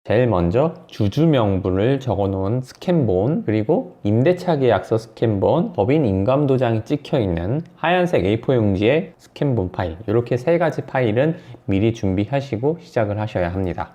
제일 먼저 주주 명부를 적어놓은 스캔본, 그리고 임대차 계약서 스캔본, 법인 인감도장이 찍혀있는 하얀색 A4 용지의 스캔본 파일, 이렇게 세 가지 파일은 미리 준비하시고 시작을 하셔야 합니다.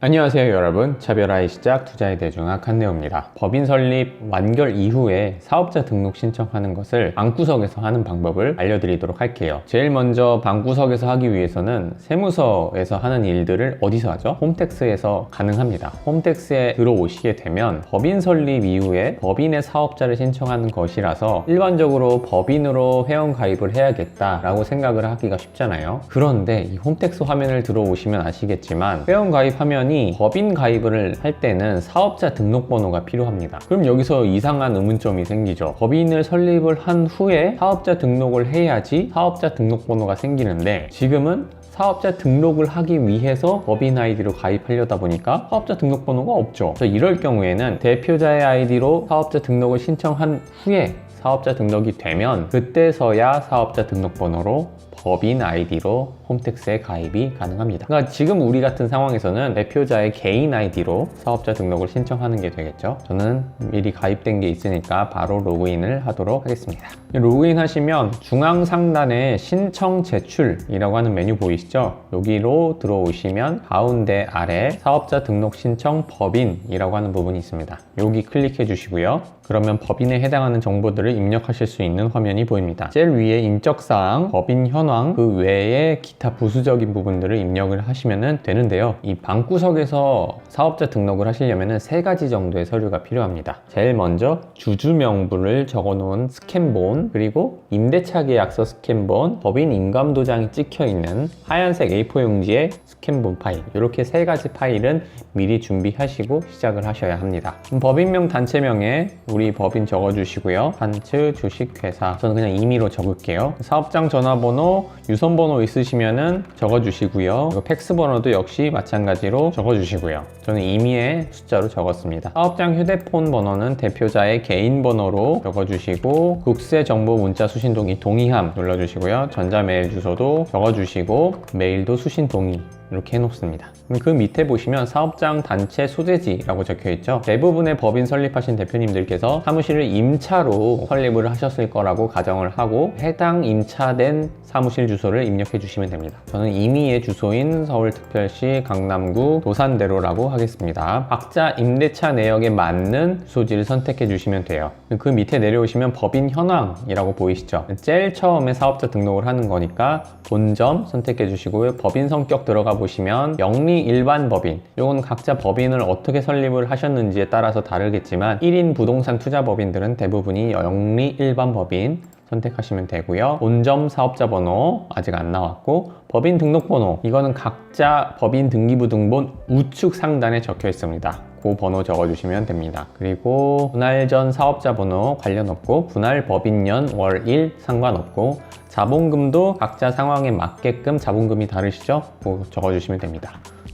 안녕하세요 여러분, 차별화의 시작 투자의 대중학 한내호입니다. 법인 설립 완결 이후에 사업자 등록 신청하는 것을 방구석에서 하는 방법을 알려드리도록 할게요. 제일 먼저 방구석에서 하기 위해서는 세무서에서 하는 일들을 어디서 하죠? 홈택스에서 가능합니다. 홈택스에 들어오시게 되면 법인 설립 이후에 법인의 사업자를 신청하는 것이라서 일반적으로 법인으로 회원 가입을 해야겠다라고 생각을 하기가 쉽잖아요. 그런데 이 홈택스 화면을 들어오시면 아시겠지만 회원 가입하면 법인 가입을 할 때는 사업자 등록번호가 필요합니다. 그럼 여기서 이상한 의문점이 생기죠. 법인을 설립을 한 후에 사업자 등록을 해야지 사업자 등록번호가 생기는데, 지금은 사업자 등록을 하기 위해서 법인 아이디로 가입하려다 보니까 사업자 등록번호가 없죠. 그래서 이럴 경우에는 대표자의 아이디로 사업자 등록을 신청한 후에 사업자 등록이 되면 그때서야 사업자 등록번호로 법인 아이디로 홈택스에 가입이 가능합니다. 그러니까 지금 우리 같은 상황에서는 대표자의 개인 아이디로 사업자 등록을 신청하는 게 되겠죠. 저는 미리 가입된 게 있으니까 바로 로그인을 하도록 하겠습니다. 로그인 하시면 중앙 상단에 신청 제출이라고 하는 메뉴 보이시죠? 여기로 들어오시면 가운데 아래 사업자 등록 신청 법인이라고 하는 부분이 있습니다. 여기 클릭해 주시고요. 그러면 법인에 해당하는 정보들을 입력하실 수 있는 화면이 보입니다. 제일 위에 인적사항, 법인 현황, 그 외에 기타 부수적인 부분들을 입력을 하시면 되는데요. 이 방구석에서 사업자 등록을 하시려면 세 가지 정도의 서류가 필요합니다. 제일 먼저 주주 명부를 적어놓은 스캔본, 그리고 임대차 계약서 스캔본, 법인 인감도장이 찍혀있는 하얀색 A4 용지의 스캔본 파일, 이렇게 세 가지 파일은 미리 준비하시고 시작을 하셔야 합니다. 법인명, 단체명에 우리 법인 적어주시고요. 한츠 주식회사, 저는 그냥 임의로 적을게요. 사업장 전화번호, 유선번호 있으시면은 적어주시고요. 그리고 팩스 번호도 역시 마찬가지로 적어주시고요. 저는 임의의 숫자로 적었습니다. 사업장 휴대폰 번호는 대표자의 개인 번호로 적어주시고, 국세정보 문자 수신 동의함 눌러주시고요. 전자메일 주소도 적어주시고, 메일도 수신 동의 이렇게 해놓습니다. 그 밑에 보시면 사업장 단체 소재지라고 적혀있죠. 대부분의 법인 설립하신 대표님들께서 사무실을 임차로 설립을 하셨을 거라고 가정을 하고 해당 임차된 사무실 주소를 입력해 주시면 됩니다. 저는 임의의 주소인 서울특별시 강남구 도산대로라고 하겠습니다. 각자 임대차 내역에 맞는 주소지를 선택해 주시면 돼요. 그 밑에 내려오시면 법인 현황이라고 보이시죠? 제일 처음에 사업자 등록을 하는 거니까 본점 선택해 주시고요. 법인 성격 들어가 보시면 영리 일반 법인, 이건 각자 법인을 어떻게 설립을 하셨는지에 따라서 다르겠지만 1인 부동산 투자 법인들은 대부분이 영리 일반 법인 선택하시면 되고요. 본점 사업자 번호 아직 안 나왔고, 법인 등록번호, 이거는 각자 법인 등기부 등본 우측 상단에 적혀 있습니다. 그 번호 적어주시면 됩니다. 그리고 분할 전 사업자 번호 관련 없고, 분할 법인년 월일 상관없고, 자본금도 각자 상황에 맞게끔 자본금이 다르시죠? 그거 적어주시면 됩니다.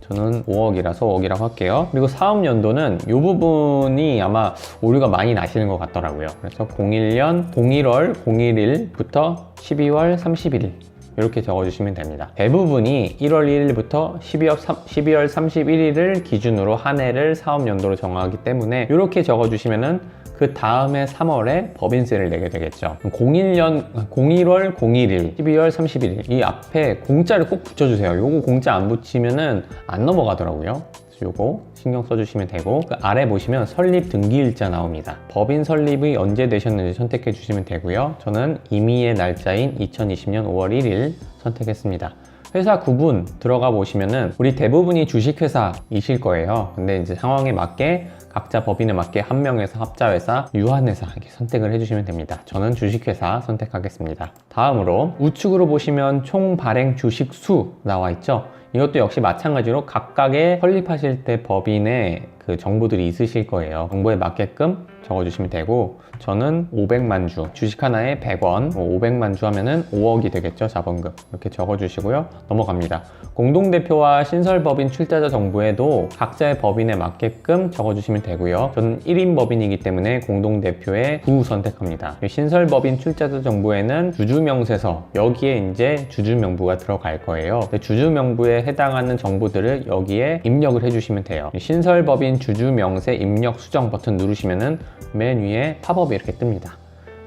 저는 5억이라서 5억이라고 할게요. 그리고 사업 연도는 이 부분이 아마 오류가 많이 나시는 것 같더라고요. 그래서 01년 01월 01일부터 12월 31일 이렇게 적어주시면 됩니다. 대부분이 1월 1일부터 12월 31일을 기준으로 한 해를 사업 연도로 정하기 때문에 이렇게 적어주시면은 그 다음에 3월에 법인세를 내게 되겠죠. 01월 01일, 12월 31일 이 앞에 공짜를 꼭 붙여주세요. 요거 공짜 안 붙이면은 안 넘어가더라고요. 요거 신경 써주시면 되고, 그 아래 보시면 설립 등기일자 나옵니다. 법인 설립이 언제 되셨는지 선택해 주시면 되고요. 저는 임의의 날짜인 2020년 5월 1일 선택했습니다. 회사 구분 들어가 보시면은 우리 대부분이 주식회사이실 거예요. 근데 이제 상황에 맞게 각자 법인에 맞게 한 명회사, 합자회사, 유한회사 이렇게 선택을 해주시면 됩니다. 저는 주식회사 선택하겠습니다. 다음으로 우측으로 보시면 총 발행 주식 수 나와 있죠. 이것도 역시 마찬가지로 각각의 설립하실 때 법인의 그 정보들이 있으실 거예요. 정보에 맞게끔 적어주시면 되고, 저는 500만 주, 주식 하나에 100원, 500만 주 하면은 5억이 되겠죠, 자본금. 이렇게 적어주시고요. 넘어갑니다. 공동대표와 신설법인 출자자 정보에도 각자의 법인에 맞게끔 적어주시면 되고요. 저는 1인 법인이기 때문에 공동대표에 부 선택합니다. 신설법인 출자자 정보에는 주주명세서, 여기에 이제 주주명부가 들어갈 거예요. 주주명부에 해당하는 정보들을 여기에 입력을 해주시면 돼요. 신설법인 주주명세 입력 수정 버튼 누르시면은 맨 위에 팝업이 이렇게 뜹니다.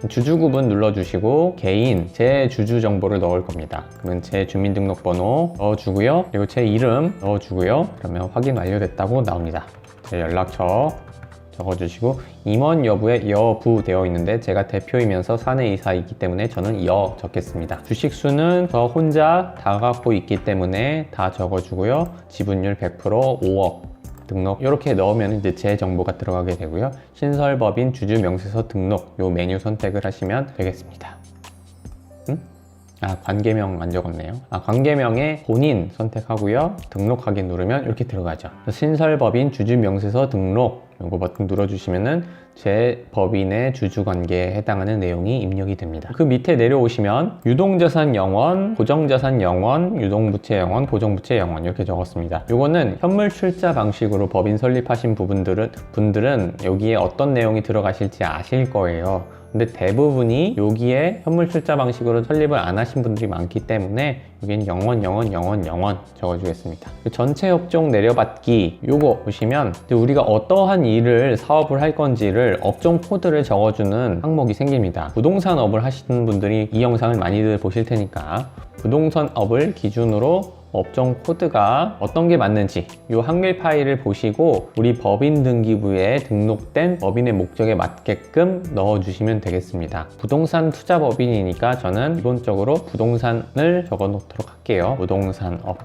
주주구분 눌러주시고 개인, 제 주주 정보를 넣을 겁니다. 그러면 제 주민등록번호 넣어주고요. 그리고 제 이름 넣어주고요. 그러면 확인 완료됐다고 나옵니다. 제 연락처 적어주시고 임원 여부에 여부 되어 있는데 제가 대표이면서 사내이사이기 때문에 저는 여 적겠습니다. 주식수는 저 혼자 다 갖고 있기 때문에 다 적어주고요. 지분율 100% 5억 등록 이렇게 넣으면 이제 제 정보가 들어가게 되고요. 신설법인 주주명세서 등록 요 메뉴 선택을 하시면 되겠습니다. 관계명 안 적었네요. 관계명에 본인 선택하고요. 등록하기 누르면 이렇게 들어가죠. 신설법인 주주명세서 등록 요거 버튼 눌러주시면은 제 법인의 주주관계에 해당하는 내용이 입력이 됩니다. 그 밑에 내려오시면 유동자산 영원, 고정자산 영원, 유동부채 영원, 고정부채 영원 이렇게 적었습니다. 요거는 현물 출자 방식으로 법인 설립하신 분들은 여기에 어떤 내용이 들어가실지 아실 거예요. 근데 대부분이 여기에 현물 출자 방식으로 설립을 안 하신 분들이 많기 때문에 여기는 영원 적어주겠습니다. 전체 업종 내려받기 요거 보시면 우리가 어떠한 일을 사업을 할 건지를 업종 코드를 적어주는 항목이 생깁니다. 부동산업을 하시는 분들이 이 영상을 많이들 보실 테니까 부동산업을 기준으로 업종 코드가 어떤 게 맞는지 이 한글 파일을 보시고 우리 법인 등기부에 등록된 법인의 목적에 맞게끔 넣어주시면 되겠습니다. 부동산 투자 법인이니까 저는 기본적으로 부동산을 적어 놓도록 할게요. 부동산업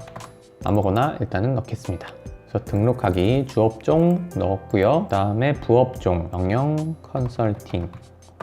아무거나 일단은 넣겠습니다. 그래서 등록하기 주업종 넣었고요. 그 다음에 부업종 경영 컨설팅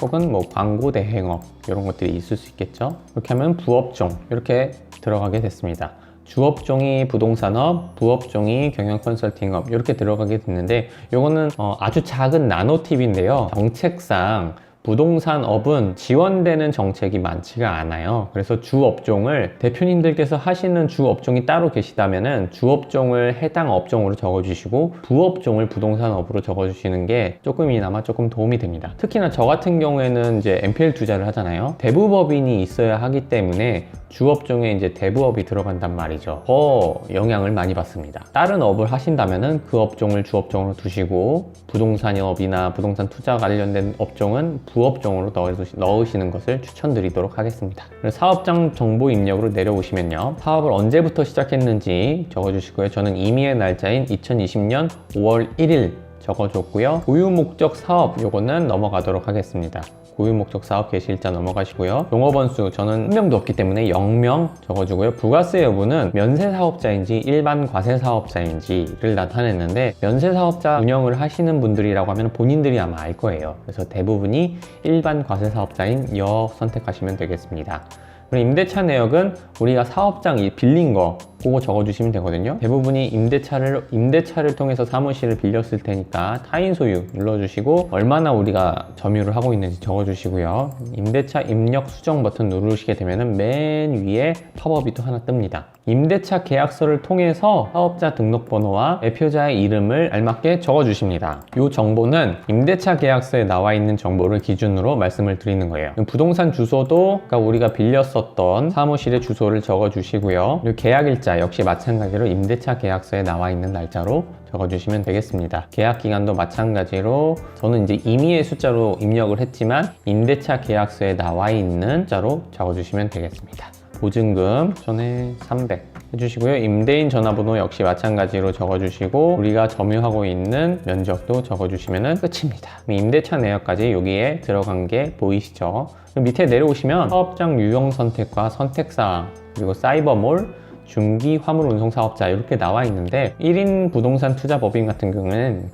혹은 뭐 광고 대행업 이런 것들이 있을 수 있겠죠. 이렇게 하면 부업종 이렇게 들어가게 됐습니다. 주업종이 부동산업, 부업종이 경영 컨설팅업 이렇게 들어가게 됐는데 이거는 아주 작은 나노 팁인데요. 정책상 부동산업은 지원되는 정책이 많지가 않아요. 그래서 주업종을 대표님들께서 하시는 주업종이 따로 계시다면은 주업종을 해당 업종으로 적어주시고 부업종을 부동산업으로 적어주시는 게 조금이나마 조금 도움이 됩니다. 특히나 저 같은 경우에는 이제 NPL 투자를 하잖아요. 대부법인이 있어야 하기 때문에 주업종에 이제 대부업이 들어간단 말이죠. 더 영향을 많이 받습니다. 다른 업을 하신다면은 그 업종을 주업종으로 두시고 부동산업이나 부동산 투자 관련된 업종은 부업종으로 넣으시는 것을 추천드리도록 하겠습니다. 사업장 정보 입력으로 내려오시면요. 사업을 언제부터 시작했는지 적어주시고요. 저는 임의의 날짜인 2020년 5월 1일 적어줬고요. 고유 목적 사업 요거는 넘어가도록 하겠습니다. 고유 목적 사업 게시일자 넘어가시고요. 용업원수 저는 한 명도 없기 때문에 0명 적어주고요. 부가세 여부는 면세사업자인지 일반 과세사업자인지를 나타냈는데 면세사업자 운영을 하시는 분들이라고 하면 본인들이 아마 알 거예요. 그래서 대부분이 일반 과세사업자인 여 선택하시면 되겠습니다. 그리고 임대차 내역은 우리가 사업장 빌린 거 그거 적어주시면 되거든요. 대부분이 임대차를 통해서 사무실을 빌렸을 테니까 타인 소유 눌러주시고 얼마나 우리가 점유를 하고 있는지 적어주시고요. 임대차 입력 수정 버튼 누르시게 되면 맨 위에 팝업이 또 하나 뜹니다. 임대차 계약서를 통해서 사업자 등록번호와 대표자의 이름을 알맞게 적어주십니다. 이 정보는 임대차 계약서에 나와 있는 정보를 기준으로 말씀을 드리는 거예요. 부동산 주소도 우리가 빌렸었던 사무실의 주소를 적어주시고요. 그리고 계약일자 역시 마찬가지로 임대차 계약서에 나와 있는 날짜로 적어주시면 되겠습니다. 계약 기간도 마찬가지로 저는 이제 임의의 숫자로 입력을 했지만 임대차 계약서에 나와 있는 숫자로 적어주시면 되겠습니다. 보증금 전에 300 해주시고요. 임대인 전화번호 역시 마찬가지로 적어주시고 우리가 점유하고 있는 면적도 적어주시면 끝입니다. 임대차 내역까지 여기에 들어간 게 보이시죠? 밑에 내려오시면 사업장 유형 선택과 선택사항 그리고 사이버몰 중기 화물 운송 사업자 이렇게 나와 있는데 1인 부동산 투자 법인 같은 경우는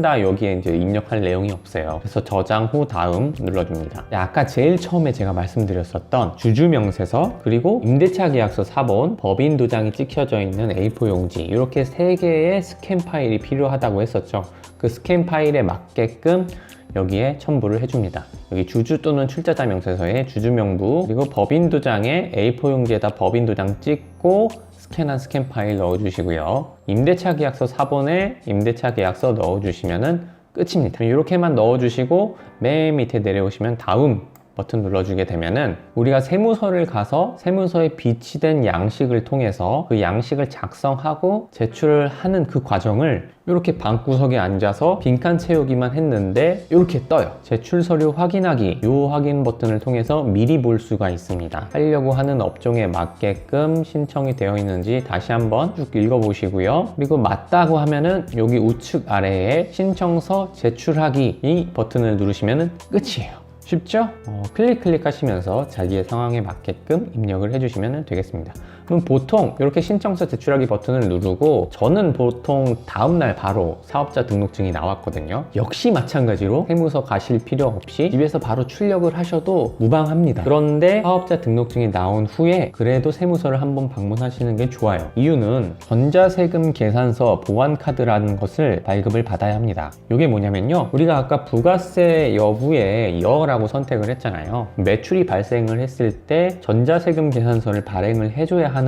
다 여기에 이제 입력할 내용이 없어요. 그래서 저장 후 다음 눌러줍니다. 아까 제일 처음에 제가 말씀드렸었던 주주명세서 그리고 임대차 계약서 사본 법인 도장이 찍혀져 있는 A4 용지 이렇게 3개의 스캔 파일이 필요하다고 했었죠. 그 스캔 파일에 맞게끔 여기에 첨부를 해줍니다. 여기 주주 또는 출자자 명세서에 주주 명부, 그리고 법인 도장에 A4 용지에다 법인 도장 찍고 스캔한 스캔 파일 넣어주시고요. 임대차 계약서 4번에 임대차 계약서 넣어주시면은 끝입니다. 이렇게만 넣어주시고 맨 밑에 내려오시면 다음 버튼 눌러주게 되면은 우리가 세무서를 가서 세무서에 비치된 양식을 통해서 그 양식을 작성하고 제출을 하는 그 과정을 이렇게 방구석에 앉아서 빈칸 채우기만 했는데 이렇게 떠요. 제출 서류 확인하기, 이 확인 버튼을 통해서 미리 볼 수가 있습니다. 하려고 하는 업종에 맞게끔 신청이 되어 있는지 다시 한번 쭉 읽어보시고요. 그리고 맞다고 하면은 여기 우측 아래에 신청서 제출하기 이 버튼을 누르시면은 끝이에요. 쉽죠? 클릭하시면서 자기의 상황에 맞게끔 입력을 해주시면 되겠습니다. 그럼 보통 이렇게 신청서 제출하기 버튼을 누르고 저는 보통 다음날 바로 사업자 등록증이 나왔거든요. 역시 마찬가지로 세무서 가실 필요 없이 집에서 바로 출력을 하셔도 무방합니다. 그런데 사업자 등록증이 나온 후에 그래도 세무서를 한번 방문하시는 게 좋아요. 이유는 전자세금 계산서 보완카드라는 것을 발급을 받아야 합니다. 이게 뭐냐면요, 우리가 아까 부가세 여부에 여라고 선택을 했잖아요. 매출이 발생을 했을 때 전자세금 계산서를 발행을 해줘야 하는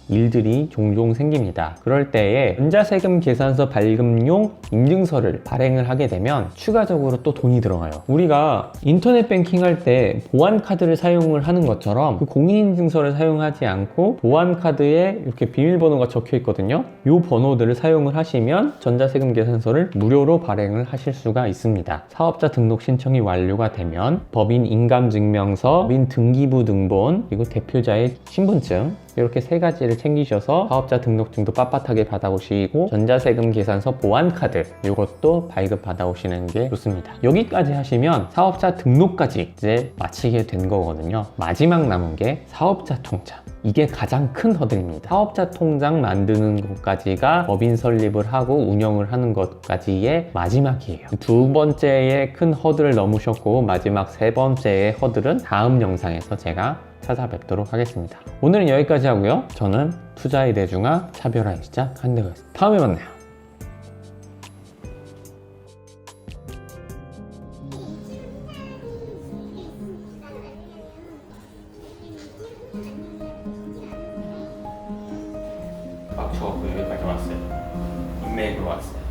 일들이 종종 생깁니다. 그럴 때에 전자세금 계산서 발급용 인증서를 발행을 하게 되면 추가적으로 또 돈이 들어가요. 우리가 인터넷 뱅킹 할 때 보안카드를 사용을 하는 것처럼 그 공인인증서를 사용하지 않고 보안카드에 이렇게 비밀번호가 적혀 있거든요. 이 번호들을 사용을 하시면 전자세금 계산서를 무료로 발행을 하실 수가 있습니다. 사업자 등록 신청이 완료가 되면 법인 인감증명서, 법인 등기부 등본, 그리고 대표자의 신분증, 이렇게 세 가지를 챙기셔서 사업자 등록증도 빳빳하게 받아오시고 전자세금 계산서 보완카드 이것도 발급 받아오시는 게 좋습니다. 여기까지 하시면 사업자 등록까지 이제 마치게 된 거거든요. 마지막 남은 게 사업자 통장. 이게 가장 큰 허들입니다. 사업자 통장 만드는 것까지가 법인 설립을 하고 운영을 하는 것까지의 마지막이에요. 두 번째의 큰 허들을 넘으셨고 마지막 세 번째의 허들은 다음 영상에서 제가 찾아뵙도록 하겠습니다. 오늘은 여기까지 하고요. 저는 투자의 대중화 차별화의 시작 한대호였습니다. 다음에 만나요. 막 쳐갖고 여기까지 왔어요. 인맥으로 왔어요.